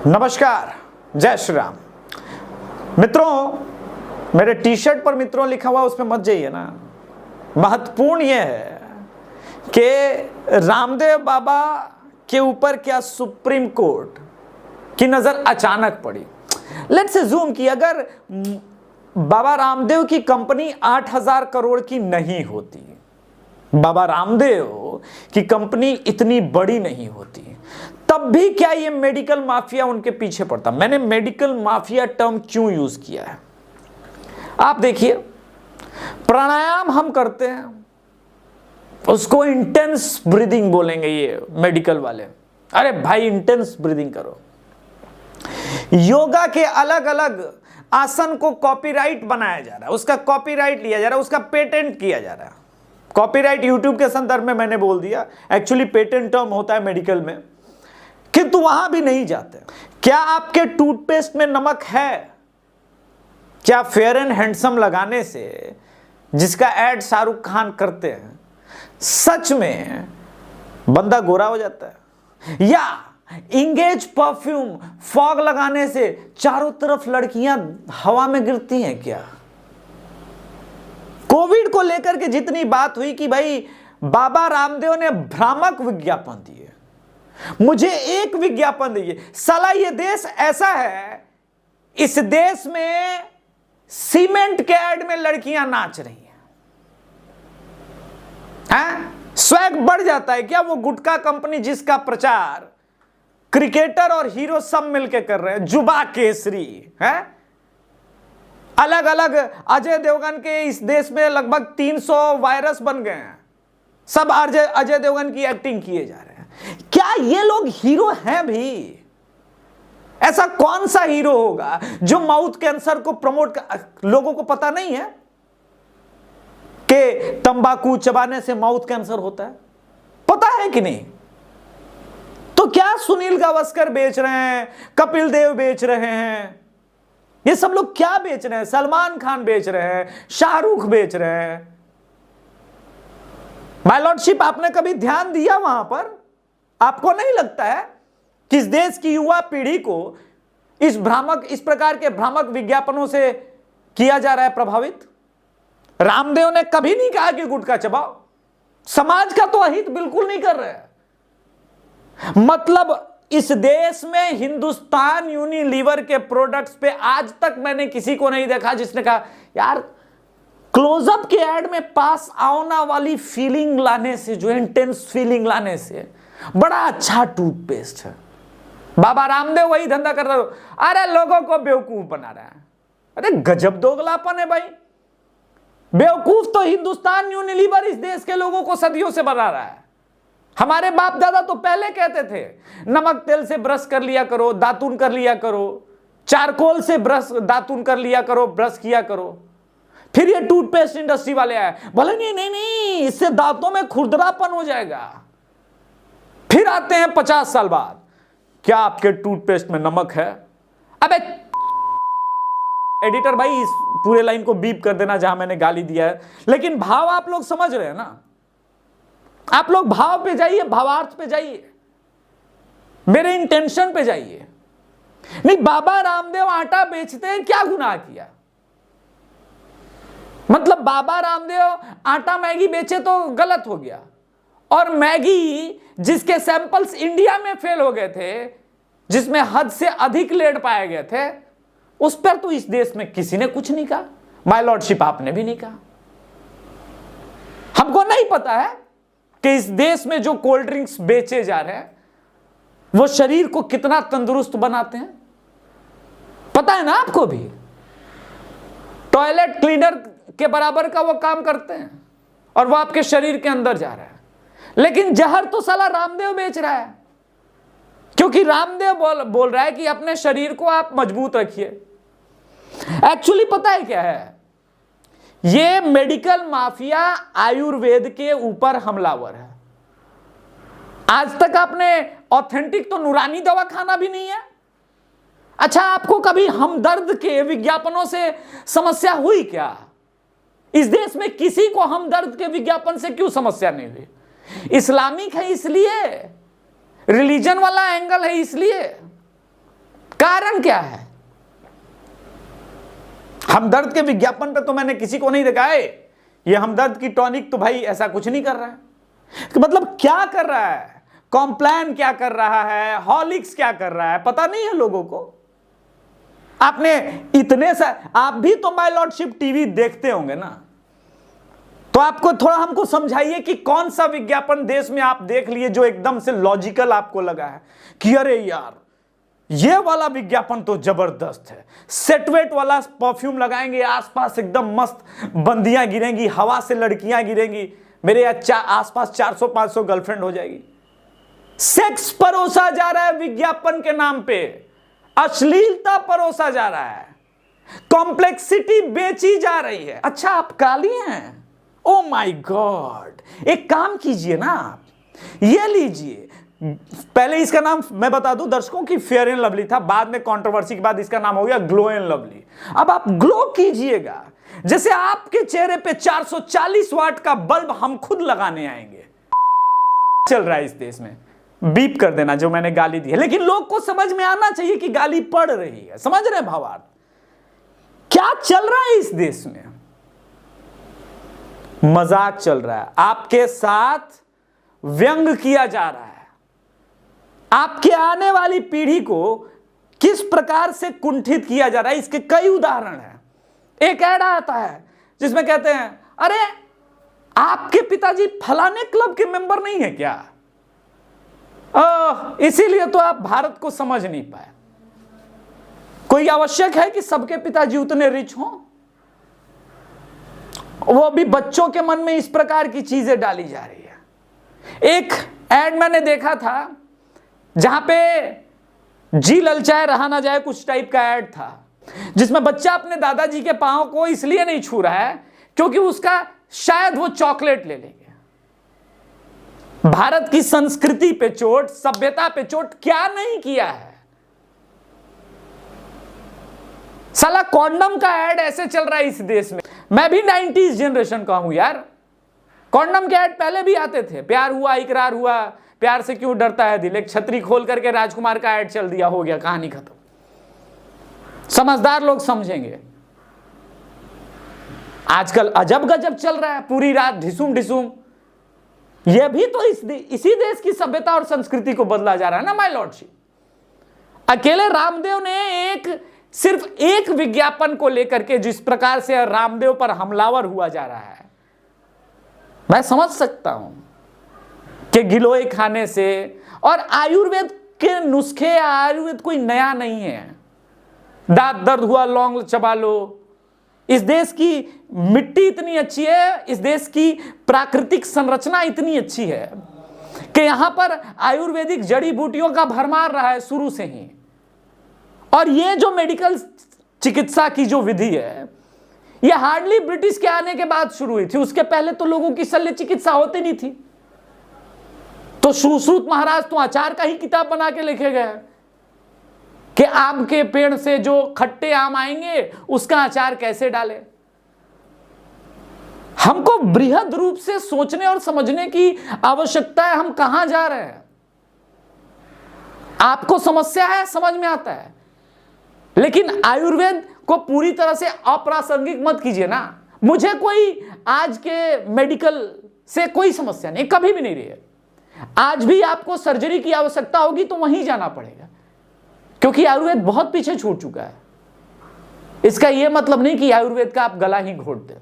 नमस्कार, जय श्री राम। मित्रों, मेरे टी शर्ट पर मित्रों लिखा हुआ उस पर मत जाइए ना। महत्वपूर्ण यह है कि रामदेव बाबा के ऊपर क्या सुप्रीम कोर्ट की नजर अचानक पड़ी। लेट्स अज्यूम कि अगर बाबा रामदेव की कंपनी 8,000 करोड़ की नहीं होती, बाबा रामदेव की कंपनी इतनी बड़ी नहीं होती, तब भी क्या ये मेडिकल माफिया उनके पीछे पड़ता। मैंने मेडिकल माफिया टर्म क्यों यूज किया है, आप देखिए। प्राणायाम हम करते हैं, उसको इंटेंस ब्रीदिंग बोलेंगे ये मेडिकल वाले। अरे भाई, इंटेंस ब्रीदिंग करो। योगा के अलग अलग आसन को कॉपीराइट बनाया जा रहा है, उसका कॉपीराइट लिया जा रहा है, उसका पेटेंट किया जा रहा है। कॉपीराइट यूट्यूब के संदर्भ में मैंने बोल दिया, एक्चुअली पेटेंट टर्म होता है मेडिकल में, किंतु वहां भी नहीं जाते। क्या आपके टूथपेस्ट में नमक है? क्या फेयर एंड हैंडसम लगाने से, जिसका ऐड शाहरुख खान करते हैं, सच में बंदा गोरा हो जाता है? या इंगेज परफ्यूम फॉग लगाने से चारों तरफ लड़कियां हवा में गिरती हैं क्या? कोविड को लेकर के जितनी बात हुई कि भाई बाबा रामदेव ने भ्रामक विज्ञापन दिए, मुझे एक विज्ञापन दीजिए। साला ये देश ऐसा है, इस देश में सीमेंट के ऐड में लड़कियां नाच रही हैं। स्वैग बढ़ जाता है क्या? वो गुटखा कंपनी जिसका प्रचार क्रिकेटर और हीरो सब मिलके कर रहे हैं, जुबा केसरी है। अलग अलग अजय देवगन के इस देश में लगभग 300 वायरस बन गए हैं, सब अजय देवगन की एक्टिंग किए जा रहे हैं। क्या ये लोग हीरो हैं भी? ऐसा कौन सा हीरो होगा जो माउथ कैंसर को प्रमोट कर? लोगों को पता नहीं है कि तंबाकू चबाने से माउथ कैंसर होता है, पता है कि नहीं? तो क्या सुनील गावस्कर बेच रहे हैं, कपिल देव बेच रहे हैं, ये सब लोग क्या बेच रहे हैं? सलमान खान बेच रहे हैं, शाहरुख बेच रहे हैं। माय लॉर्डशिप, आपने कभी ध्यान दिया वहां पर? आपको नहीं लगता है कि इस देश की युवा पीढ़ी को इस प्रकार के भ्रामक विज्ञापनों से किया जा रहा है प्रभावित? रामदेव ने कभी नहीं कहा कि गुटखा चबाओ, समाज का तो अहित बिल्कुल नहीं कर रहे हैं। मतलब इस देश में हिंदुस्तान यूनिलीवर के प्रोडक्ट्स पे आज तक मैंने किसी को नहीं देखा जिसने कहा यार क्लोजअप के ऐड में पास आओना वाली फीलिंग लाने से, जो इंटेंस फीलिंग लाने से बड़ा अच्छा टूथपेस्ट है। बाबा रामदेव वही धंधा कर रहा है। अरे लोगों को बेवकूफ बना रहा है। अरे गजब दोगलापन है भाई। बेवकूफ तो हिंदुस्तान यूनिलीवर इस देश के लोगों को सदियों से बना रहा है। हमारे बाप दादा तो पहले कहते थे नमक तेल से ब्रश कर लिया करो, दातुन कर लिया करो, चारकोल से ब्रश दातुन कर लिया करो, ब्रश किया करो। फिर ये टूथपेस्ट इंडस्ट्री वाले आए, बोले नहीं नहीं नहीं, इससे दांतों में खुरदरापन हो जाएगा। फिर आते हैं 50 साल बाद, क्या आपके टूथपेस्ट में नमक है? अबे एडिटर भाई, इस पूरे लाइन को बीप कर देना जहां मैंने गाली दिया है। लेकिन भाव आप लोग समझ रहे हैं ना? आप लोग भाव पे जाइए, भावार्थ पे जाइए, मेरे इंटेंशन पे जाइए। नहीं, बाबा रामदेव आटा बेचते हैं, क्या गुनाह किया? मतलब बाबा रामदेव आटा मैगी बेचे तो गलत हो गया, और मैगी जिसके सैंपल्स इंडिया में फेल हो गए थे, जिसमें हद से अधिक लेड पाए गए थे, उस पर तो इस देश में किसी ने कुछ नहीं कहा। माय लॉर्डशिप, आपने भी नहीं कहा। हमको नहीं पता है कि इस देश में जो कोल्ड ड्रिंक्स बेचे जा रहे हैं वो शरीर को कितना तंदुरुस्त बनाते हैं, पता है ना आपको भी? टॉयलेट क्लीनर के बराबर का वो काम करते हैं, और वो आपके शरीर के अंदर जा रहा है। लेकिन जहर तो साला रामदेव बेच रहा है, क्योंकि रामदेव बोल रहा है कि अपने शरीर को आप मजबूत रखिए। एक्चुअली पता है क्या है? ये मेडिकल माफिया आयुर्वेद के ऊपर हमलावर है। आज तक आपने ऑथेंटिक तो नूरानी दवाखाना भी नहीं है। अच्छा, आपको कभी हमदर्द के विज्ञापनों से समस्या हुई क्या? इस देश में किसी को हमदर्द के विज्ञापन से क्यों समस्या नहीं हुई? इस्लामिक है इसलिए, रिलीजन वाला एंगल है इसलिए। कारण क्या है? हमदर्द के विज्ञापन पे तो मैंने किसी को नहीं देखा है ये हमदर्द की टॉनिक तो भाई ऐसा कुछ नहीं कर रहा है। तो मतलब क्या कर रहा है? कॉम्प्लान क्या कर रहा है? हॉर्लिक्स क्या कर रहा है? पता नहीं है लोगों को। आपने इतने सा, आप भी तो माय लॉर्डशिप टीवी देखते होंगे ना, तो आपको थोड़ा हमको समझाइए कि कौन सा विज्ञापन देश में आप देख लिए जो एकदम से लॉजिकल आपको लगा है कि अरे यार ये वाला विज्ञापन तो जबरदस्त है, सेटवेट वाला परफ्यूम लगाएंगे, आसपास एकदम मस्त बंदियां गिरेंगी, हवा से लड़कियां गिरेंगी, मेरे आसपास 400-500 गर्लफ्रेंड हो जाएगी। सेक्स परोसा जा रहा है विज्ञापन के नाम पे, अश्लीलता परोसा जा रहा है, कॉम्प्लेक्सिटी बेची जा रही है। अच्छा आप काली हैं, ओ माय गॉड, एक काम कीजिए ना, आप ये लीजिए, पहले इसका नाम मैं बता दूं दर्शकों की फेयर एंड लवली था, बाद में कंट्रोवर्सी के बाद इसका नाम हो गया ग्लो एंड लवली। अब आप ग्लो कीजिएगा, जैसे आपके चेहरे पे 440 वाट का बल्ब हम खुद लगाने आएंगे। चल रहा है इस देश में, बीप कर देना जो मैंने गाली दी है, लेकिन लोग को समझ में आना चाहिए कि गाली पड़ रही है। समझ रहे भावार्थ क्या चल रहा है इस देश में? मजाक चल रहा है, आपके साथ व्यंग किया जा रहा है, आपके आने वाली पीढ़ी को किस प्रकार से कुंठित किया जा रहा है इसके कई उदाहरण हैं। एक ऐड आता है जिसमें कहते हैं अरे आपके पिताजी फलाने क्लब के मेंबर नहीं है क्या, इसीलिए तो आप भारत को समझ नहीं पाए। कोई आवश्यक है कि सबके पिताजी उतने रिच हों? वो भी बच्चों के मन में इस प्रकार की चीजें डाली जा रही है। एक ऐड मैंने देखा था जहां पे जी ललचाए रहा ना जाए कुछ टाइप का ऐड था, जिसमें बच्चा अपने दादाजी के पांव को इसलिए नहीं छू रहा है क्योंकि उसका शायद वो चॉकलेट ले लेंगे। भारत की संस्कृति पे चोट, सभ्यता पे चोट क्या नहीं किया है। साला कॉन्डम का ऐड ऐसे चल रहा है इस देश में। मैं भी 90s जनरेशन का हूं यार, कॉन्डम के ऐड पहले भी आते थे, प्यार हुआ इकरार हुआ, प्यार से क्यों डरता है दिल, एक छतरी खोल करके राजकुमार का ऐड चल दिया, हो गया, कहानी खत्म। समझदार लोग समझेंगे। आजकल अजब गजब चल रहा है, पूरी रात ढिसूम ढिसूम। यह भी तो इसी देश की सभ्यता और संस्कृति को बदला जा रहा है ना माय लॉर्डशिप। अकेले रामदेव ने सिर्फ एक विज्ञापन को लेकर के जिस प्रकार से रामदेव पर हमलावर हुआ जा रहा है, मैं समझ सकता हूं कि गिलोय खाने से, और आयुर्वेद के नुस्खे, आयुर्वेद कोई नया नहीं है। दांत दर्द हुआ लौंग चबा लो। इस देश की मिट्टी इतनी अच्छी है, इस देश की प्राकृतिक संरचना इतनी अच्छी है कि यहां पर आयुर्वेदिक जड़ी बूटियों का भरमार रहा है शुरू से ही। और ये जो मेडिकल चिकित्सा की जो विधि है, ये हार्डली ब्रिटिश के आने के बाद शुरू हुई थी। उसके पहले तो लोगों की शल्य चिकित्सा होती नहीं थी। तो सुश्रुत महाराज तो अचार का ही किताब बना के लिखे गए कि आम के पेड़ से जो खट्टे आम आएंगे उसका अचार कैसे डालें। हमको बृहद रूप से सोचने और समझने की आवश्यकता है, हम कहां जा रहे हैं। आपको समस्या है, समझ में आता है, लेकिन आयुर्वेद को पूरी तरह से अप्रासंगिक मत कीजिए ना। मुझे कोई आज के मेडिकल से कोई समस्या नहीं, कभी भी नहीं रही है। आज भी आपको सर्जरी की आवश्यकता होगी तो वहीं जाना पड़ेगा, क्योंकि आयुर्वेद बहुत पीछे छूट चुका है। इसका यह मतलब नहीं कि आयुर्वेद का आप गला ही घोट दें।